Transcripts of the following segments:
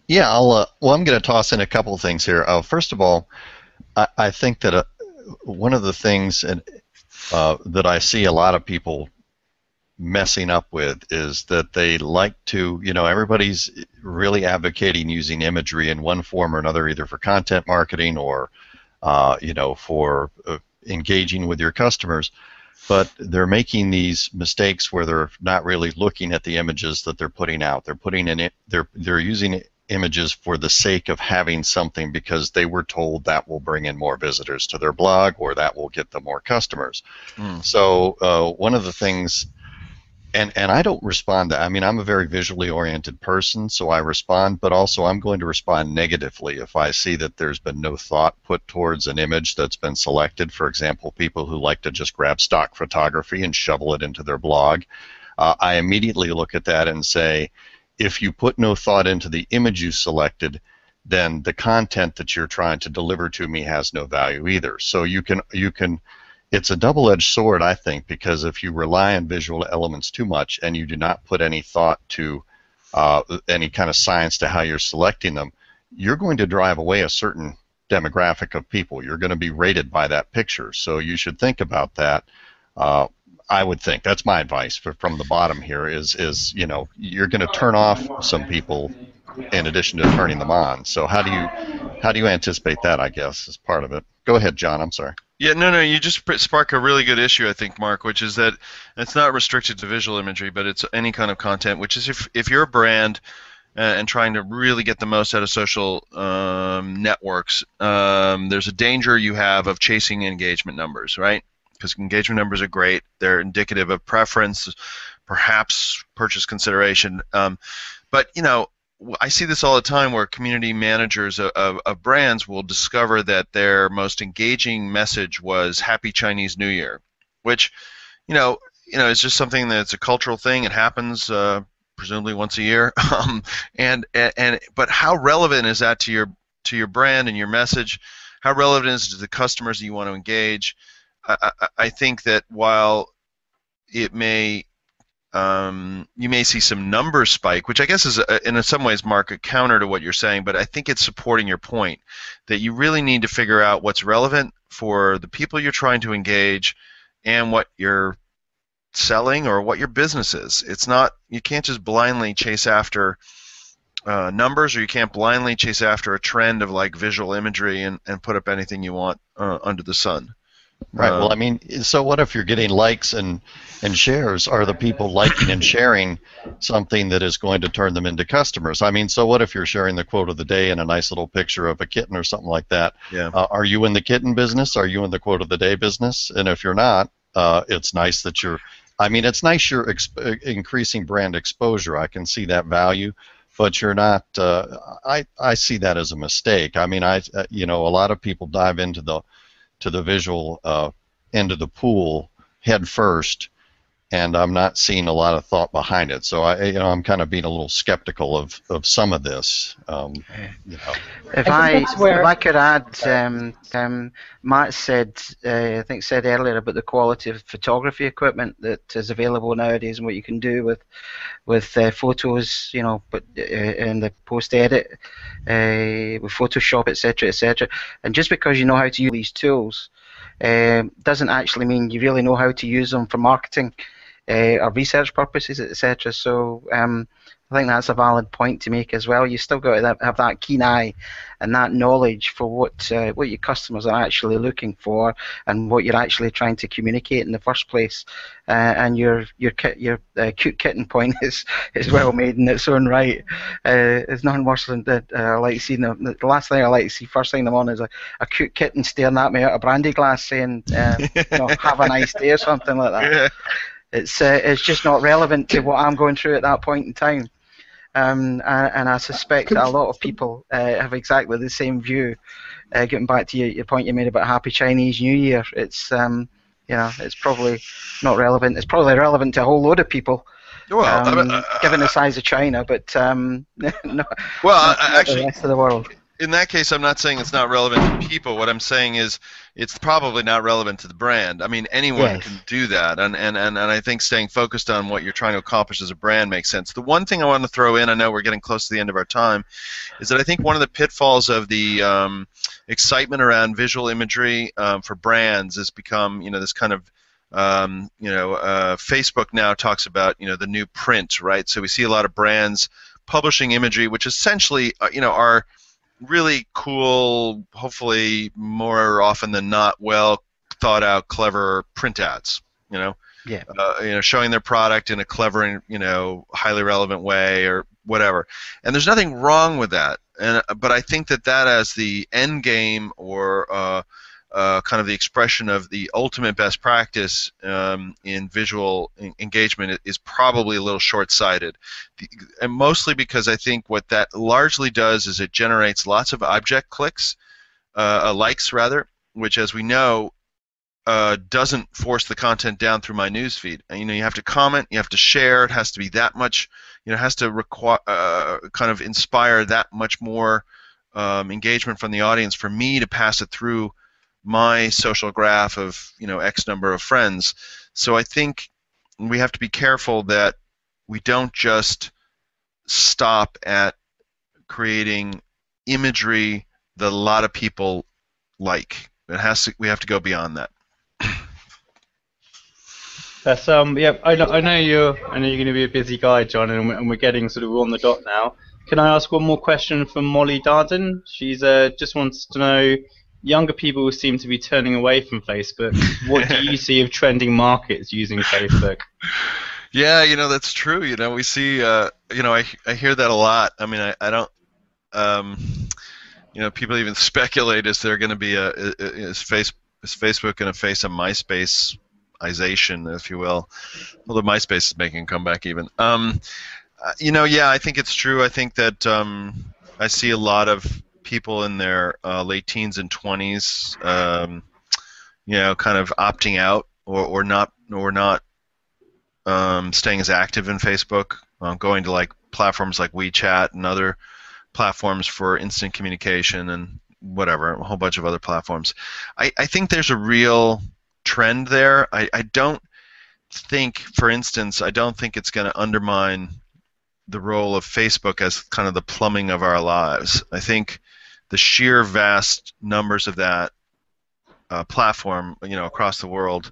Yeah, well, I'm going to toss in a couple of things here. First of all, I think that one of the things that I see a lot of people messing up with is that they like to, everybody's really advocating using imagery in one form or another, either for content marketing or, for engaging with your customers. But they're making these mistakes where they're not really looking at the images that they're putting out. They're putting in it. They're using images for the sake of having something because they were told that will bring in more visitors to their blog or that will get them more customers. Mm. So one of the things, and I don't respond to, I mean, I'm a very visually oriented person, so I respond, but also I'm going to respond negatively if I see that there's been no thought put towards an image that's been selected. For example, people who like to just grab stock photography and shovel it into their blog. I immediately look at that and say, if you put no thought into the image you selected, then the content that you're trying to deliver to me has no value either. So you can it's a double-edged sword, I think, because if you rely on visual elements too much and you do not put any thought to any kind of science to how you're selecting them, you're going to drive away a certain demographic of people. You're going to be rated by that picture. So you should think about that. I would think that's my advice from the bottom here is you're going to turn off some people in addition to turning them on. So how do you anticipate that? I guess is part of it. Go ahead, John. I'm sorry. Yeah, no, you just spark a really good issue, I think, Mark, which is that it's not restricted to visual imagery, but it's any kind of content, which is if you're a brand and trying to really get the most out of social networks, there's a danger you have of chasing engagement numbers, right? Because engagement numbers are great. They're indicative of preference, perhaps purchase consideration. But, I see this all the time where community managers of brands will discover that their most engaging message was Happy Chinese New Year, which, is just something that's a cultural thing. It happens presumably once a year. But how relevant is that to your brand and your message? How relevant is it to the customers that you want to engage? I think that while it may you may see some numbers spike, which I guess is, in some ways, Mark, a counter to what you're saying, but I think it's supporting your point that you really need to figure out what's relevant for the people you're trying to engage and what you're selling or what your business is. It's not, you can't just blindly chase after numbers, or you can't blindly chase after a trend of like visual imagery and put up anything you want under the sun. Right. Well, I mean, so what if you're getting likes and shares? Are the people liking and sharing something that is going to turn them into customers? I mean, so what if you're sharing the quote of the day and a nice little picture of a kitten or something like that? Yeah. Are you in the kitten business? Are you in the quote of the day business? And if you're not, it's nice that you're. I mean, it's nice you're increasing brand exposure. I can see that value, but you're not. I see that as a mistake. I mean, a lot of people dive into the visual end of the pool head first, and I'm not seeing a lot of thought behind it. So I'm kind of being a little skeptical of some of this. If I could add, Matt said said earlier about the quality of photography equipment that is available nowadays and what you can do with photos, but in the post edit with Photoshop, etc. And just because you know how to use these tools doesn't actually mean you really know how to use them for marketing or research purposes, etc. So I think that's a valid point to make as well. You still got to have that keen eye and that knowledge for what your customers are actually looking for and what you're actually trying to communicate in the first place. And your cute kitten point is well made in its own right. It's nothing worse than that. I like seeing the last thing I like to see first thing in the morning is a cute kitten staring at me out of a brandy glass saying, "Have a nice day" or something like that. Yeah. It's just not relevant to what I'm going through at that point in time. And I suspect that a lot of people have exactly the same view. Getting back to your point you made about Happy Chinese New Year, it's it's probably not relevant. It's probably relevant to a whole load of people, Well, given the size of China, but no, well, not actually, the rest of the world. in that case, I'm not saying it's not relevant to people. What I'm saying is it's probably not relevant to the brand. I mean, anyone Yes. can do that, and I think staying focused on what you're trying to accomplish as a brand makes sense. The one thing I want to throw in, I know we're getting close to the end of our time, is that I think one of the pitfalls of the excitement around visual imagery for brands has become, this kind of Facebook now talks about, the new print, right? So we see a lot of brands publishing imagery, which essentially, are really cool, hopefully more often than not, well thought out, clever print ads. Yeah. Showing their product in a clever, highly relevant way or whatever. And there's nothing wrong with that. But I think that as the end game or kind of the expression of the ultimate best practice in visual engagement is probably a little short-sighted, and mostly because I think what that largely does is it generates lots of object clicks, likes rather, which, as we know, doesn't force the content down through my news feed. And, you have to comment, you have to share. It has to be that much. It has to require kind of inspire that much more engagement from the audience for me to pass it through my social graph of X number of friends. So I think we have to be careful that we don't just stop at creating imagery that a lot of people like. We have to go beyond that. That's yeah. I know you're going to be a busy guy, John, and we're getting sort of on the dot now. Can I ask one more question from Molly Darden? She's just wants to know, younger people seem to be turning away from Facebook. What do you see of trending markets using Facebook? Yeah, that's true. We see, I hear that a lot. I mean, I don't, people even speculate, is there going to be is Facebook going to face a MySpace-ization, if you will? Although MySpace is making a comeback even. Yeah, I think it's true. I think that I see a lot of people in their late teens and 20s, kind of opting out or not staying as active in Facebook, going to like platforms like WeChat and other platforms for instant communication and whatever, a whole bunch of other platforms. I think there's a real trend there. I don't think, for instance, it's going to undermine the role of Facebook as kind of the plumbing of our lives. I think the sheer vast numbers of that platform, across the world,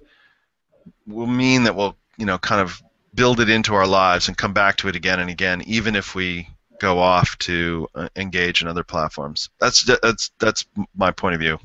will mean that we'll, kind of build it into our lives and come back to it again and again, even if we go off to engage in other platforms. That's my point of view.